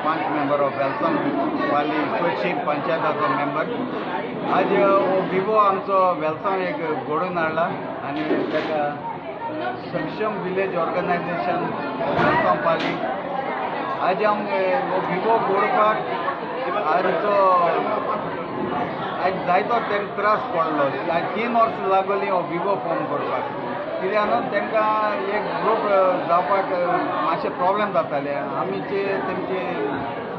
5 member of वेलसम वाली स्वच्छीक पंचायताचो member. आज हो विवो आमचो वेलसम एक घडून हाडला आनी ताका सक्षम विलेज ऑर्गनायझेशन वेलसम पाली. आज हो विवो घडोवपाक आमचो आज जायतो तेंका त्रास पडलो. आज 3 वर्सां लागली हो विवो फॉर्म करपाक. कित्याक न्हू तांकां एक ग्रूप जावपाक मातशे प्रॉब्लेम जाताले. आमीचे तेंचे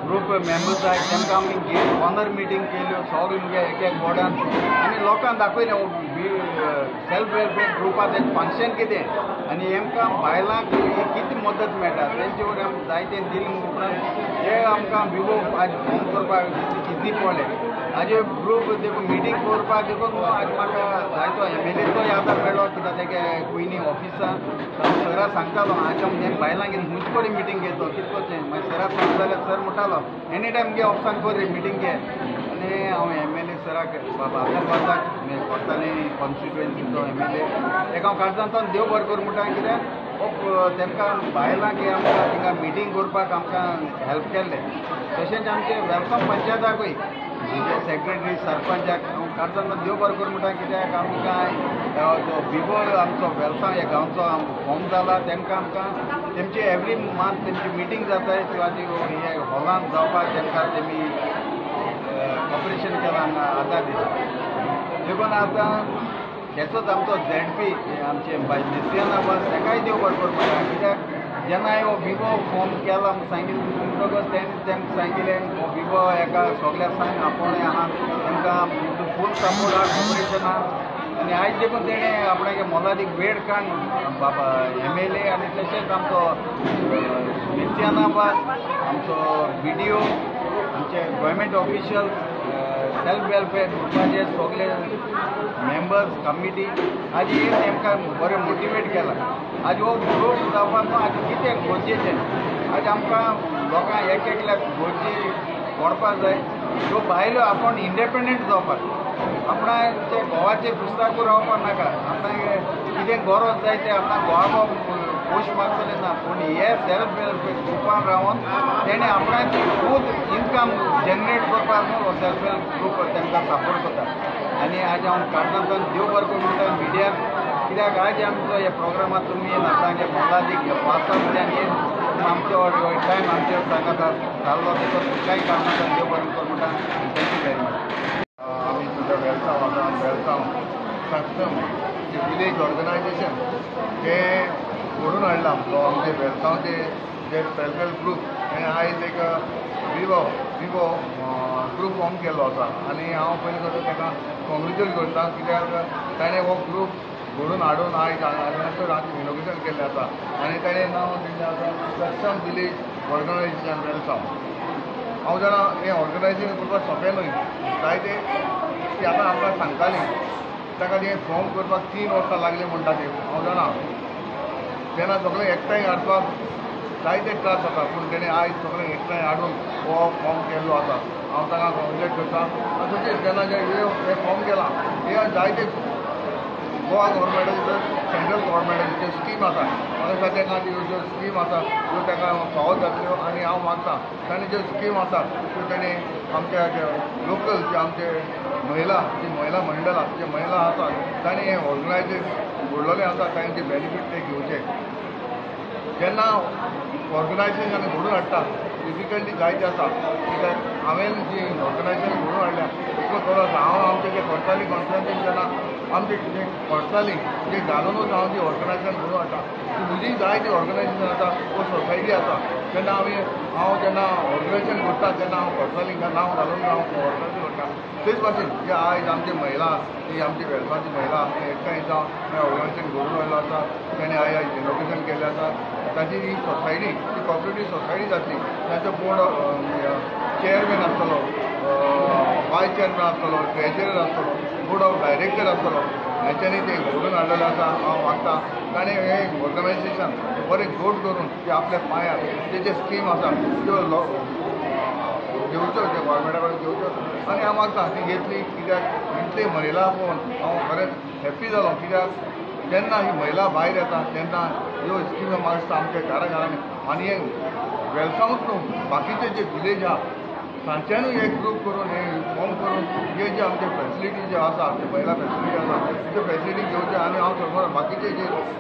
ग्रूप मेंबर्स आहाय तांकां आमी ऑनर मिटींग केल्यो सगळे मुगे एक एक बोर्डान आनी लोकांक दाखयलें सेल्फ वेलफेअर ग्रुपात एक फंक्शन कितें आनी हेंकां बायलांक कितें मदत मेळटा तेंचे वयर आमी जायते दिलें उपरांत हे आमकां विवो आज फॉर्म करपाक इजी पडलें. हाजे ग्रूप देखून मिटींग करपाक देखून आज म्हाका जायतो एमएलएचोय आदार मेळ्ळो. कित्याक तेगे पयलीं ऑफिसान सरा सांगतालो आज आमी बायलांक हुंच कडेन मिटींग घेतो कितें करचें. मागीर सराक सांगलें जाल्यार सर म्हणटालो एनी टायम घे ऑफिसान कर रे मिटींग घे. आनी हांव एमएलए सराक बाबाक कोर्ताली कॉन्स्टिट्युएन्सीचो एमएलए ताका हांव काळजांतल्यान देव बरें कर म्हणटा. कित्याक तांकां बायलांक आमकां थिंगा मिटींग करपाक आमकां हेल्प केल्लें. तशेंच आमचे वेलकम पंचायताकूय सेक्रेटरी सरपंचाक हांव काळजांतल्यान देव बरें कर म्हणटा. कित्याक आमकां जो विवो आमचो वेलसांव ह्या गांवचो फॉर्म जाला तांकां आमकां तेमची एवरी मंथ तेमची मिटींग जाताय किंवां ती हे हॉलांत जावपाक तांकां तेमी ऑपरेशन केलां हांगा आदार दिता. देखून आतां हेचोच आमचो झेडपी आमचे निसियाना बस ताकाय देव बरें कर म्हणटा. कित्याक जेन्ना हो विवो फॉर्म केला सांगिल्लें म्हणटकच तेंकां सांगिल्लें हो विवो हेका सगळ्याक सांग आपूण आहा तांकां फूल सपोर्ट आहा कॉर्पोरेशनाक. आनी आयज देखून तेणें आपणागे मोलादीक वेळ काडून बाबा एमएलए आनी तशेंच आमचो निसियाना बस आमचो BDO आमचे गोवोरमेंट ऑफिशियल्स सेल्फ वेलफेअर ग्रुपाचे सगळे मेंबर्स कमिटी आज हे तांकां बरें मोटिवेट केला. आज हो ग्रूप जावपाक आज कितें गरजेचें आज आमकां लोकांक एक एकल्याक गरजी पडपाक जाय. ह्यो बायलो आपूण इंडिपेंडंट जावपाक आपणाचे घोवाचेर पुस्तकूय रावपाक नाका. आपणाक कितें गरज जाय तें आपणाक घोवा पोस्ट मागतलें ना. पूण हे सेल्फ वेलफेअर ग्रुपान रावन तेणें आपणाची खूद इनकम जनरेट करपाक हो सेल्फ हेल्प ग्रूप तांकां सपोर्ट करता. आनी आज हांव काळजांतल्यान देव बरें कर म्हणटा मिडियाक. कित्याक आज आमचो हे प्रोग्रामांत तुमी नातांगे मोलादीक पासांत आनी आमचो टायम आमचे सांगात जाल्लो देखून तुमकांय काळजांतल्यान देव बरें कर म्हणटा. Thank you very much. आमी तुज्या वेलसांव सक्षम विलेज ऑर्गनायझेशन हे घडून हाडला. आमचे वेलसांवचे जे सेल्फ हेल्प ग्रूप हे आयज एक विवो ग्रूप फॉर्म केल्लो आसा. आनी हांव पयलीं करता ताका कॉंग्रेच्युलेट करता. कित्याक ताणें हो ग्रूप घडून हाडून आयज नंतर इनॉग्रेशन केल्लें आसा. आनी ताणें नांव दिल्लें आसा सक्षम विलेज ऑर्गनायझेशन वेलसांव. हांव जाणा हें ऑर्गनायझेशन करपाक सोंपें न्हय. जायते ती आतां आमकां सांगतालीं ताका तें फॉर्म करपाक 3 वर्सां लागलीं म्हणटा ती हांव जाणा. तेन्ना सगळें एकठांय हाडपाक जायते त्रास जाता. पूण तेणें आयज सगळें एकठांय हाडून हो फॉर्म केल्लो आसा. हांव ताका कॉंग्रेच्युलेट करता. तशेंच जेन्ना हे फॉर्म केला हे जायते गोवा गव्हर्मेंटाच्यो सेंट्रल गव्हर्मेंटाच्यो स्कीम आसा. म्हाका ताका ज्यो स्कीम आसा त्यो ताका फावो जातल्यो. आनी हांव मागता ताणें ज्यो स्कीम आसा त्यो ताणें आमच्या लोकल जे आमचे महिला मंडळ जे महिला आसात ताणें हें ऑर्गनायझेशन घडलेलें आसा तांचे बेनिफीट ते घेवचे. जेन्ना ऑर्गनायझेशन घडून हाडटा डिफिकल्टी जायती आसा. कित्याक हांवें जी ऑर्गनायझेशन घडून हाडल्या तितलो खरो आसा. हांव आमचे जे कोर्साली कॉन्फरन्सीन जेन्ना आमचे जे कोर्साली जे घालूनच हांव जी ऑर्गनायझेशन घडून हाडटा ती म्हजी जायती ऑर्गनायझेशन आसा वो सोसायटी आसा. जेन्ना हांव जेन्ना ऑर्गनायझेशन करता तेन्ना हांव कोर्सालींक नांव घालून हांव ऑर्गनायझेशन करता. तेच भाशेन जे आयज आमची महिला जी आमची वेलसांवची महिला एकठांय जावन हें ऑर्गनायझेशन घडून हाडलें आसा. ताणें आयज इनॉग्रेशन केल्लें आसा. ताची ही सोसायटी ती कॉपरेटीव सोसायटी जातली. ताचो बोर्ड चेअरमॅन आसतलो, वायस चेअरमॅन आसतलो, ट्रेजरर आसतलो, बोर्ड ऑफ डायरेक्टर आसतलो. हेंच्यांनी ते घडून हाडलेलें आसा. हांव मागता ताणें हें ऑर्गनायझेशन बरें घोट करून ते आपल्या पांयार तेजे स्कीम आसा त्यो घेवच्यो ते गोवोरमेंटा कडेन घेवच्यो. आनी हांव मागता ती घेतली. कित्याक इतली महिला पळोवन हांव खरेंच हॅप्पी जालो. कित्याक जेन्ना ही महिला भायर येता तेन्ना ह्यो स्किमी मागता आमच्या घरांनी आनी हे वेलसांवूच न्हू बाकीचे जे विलेज आहा तांच्यानूय एक ग्रूप करून हे फॉर्म करून जे आमचे फॅसिलिटी जे आसा ते महिला फॅसिलिटी आसा ते फॅसिलिटी घेवचे आनी हांव सांगता बाकीचे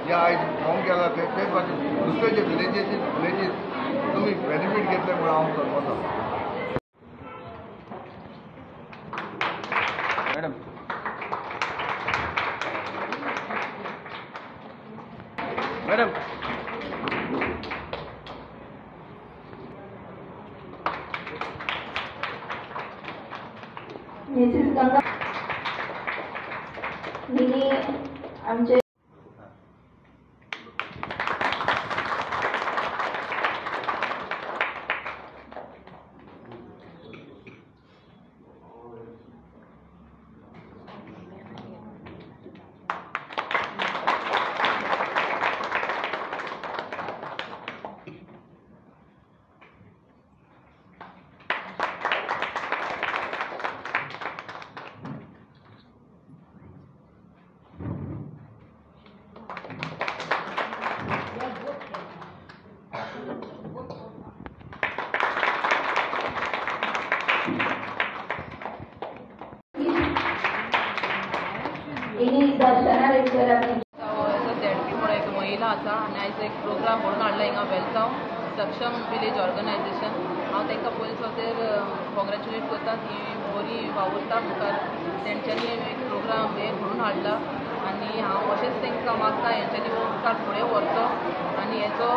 जे आयज फॉर्म केला तेच बाकी दुसरे जे विलेजीस तुमी बेनिफीट घेतले म्हणून हांव सांगता. मॅडम मॅडम मिसेस गंगा हिने आमचे दर्शना रेडकर झेडपी म्हणून एक महिला आसा आनी आयज एक प्रोग्राम म्हणून हाडला हिंगा वेलसांव सक्षम विलेज ऑर्गनायझेशन. हांव तांकां पयले फावटीर कॉंग्रेच्युलेट करता ती बरी वावुरता मुखार तेंच्यांनी एक प्रोग्राम हे म्हणून हाडला आनी हांव अशेंच तांकां मागता हेंच्यांनी मुखार फुडें व्हरचो आनी हेचो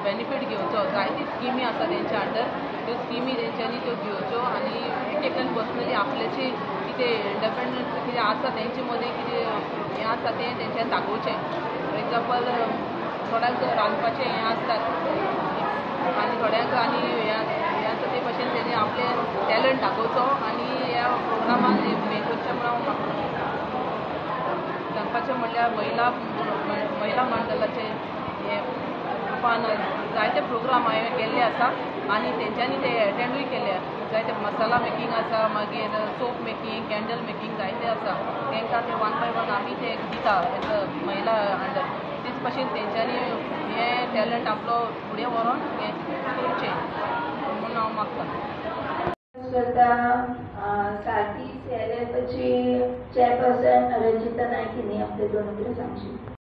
बेनिफीट घेवचो. जायती स्किमी आसा तेंच्या अंडर त्यो स्किमी तेंच्यांनी त्यो घेवच्यो आनी एक एकल्यान पर्सनली आपल्याची कितें इंडिपेंडन्स कितें आसा तेंचे मदीं कितें हें आसा तें तेंच्यान दाखोवचें. फॉर एग्जाम्पल थोड्यांक रांदपाचें हें आसतात आनी थोड्यांक आनी हें आसा ते भशेन तेणी आपलें टॅलंट दाखोवचो आनी ह्या प्रोग्रामान हें करचें म्हणून हांव म्हाका सांगपाचें म्हणल्यार महिला मंडळाचे हे रूपान जायते प्रोग्राम हांवें केल्ले आसा आनी तेंच्यांनी ते एटेंडूय केले. जायते मसाला मेकींग आसा मागीर सोप मेकींग कॅन्डल मेकींग जायते आसा तांकां ते वन बाय वन आमी ते दिता एज अ महिला अंडर. तेच भशेन तेंच्यांनी हें टॅलंट आपलो फुडें व्हरोन हें करचें म्हणून हांव मागतां. सारथी CLFची चेअरपर्सन रंजिता नायक हिने आपले दोन उतरां सांगची.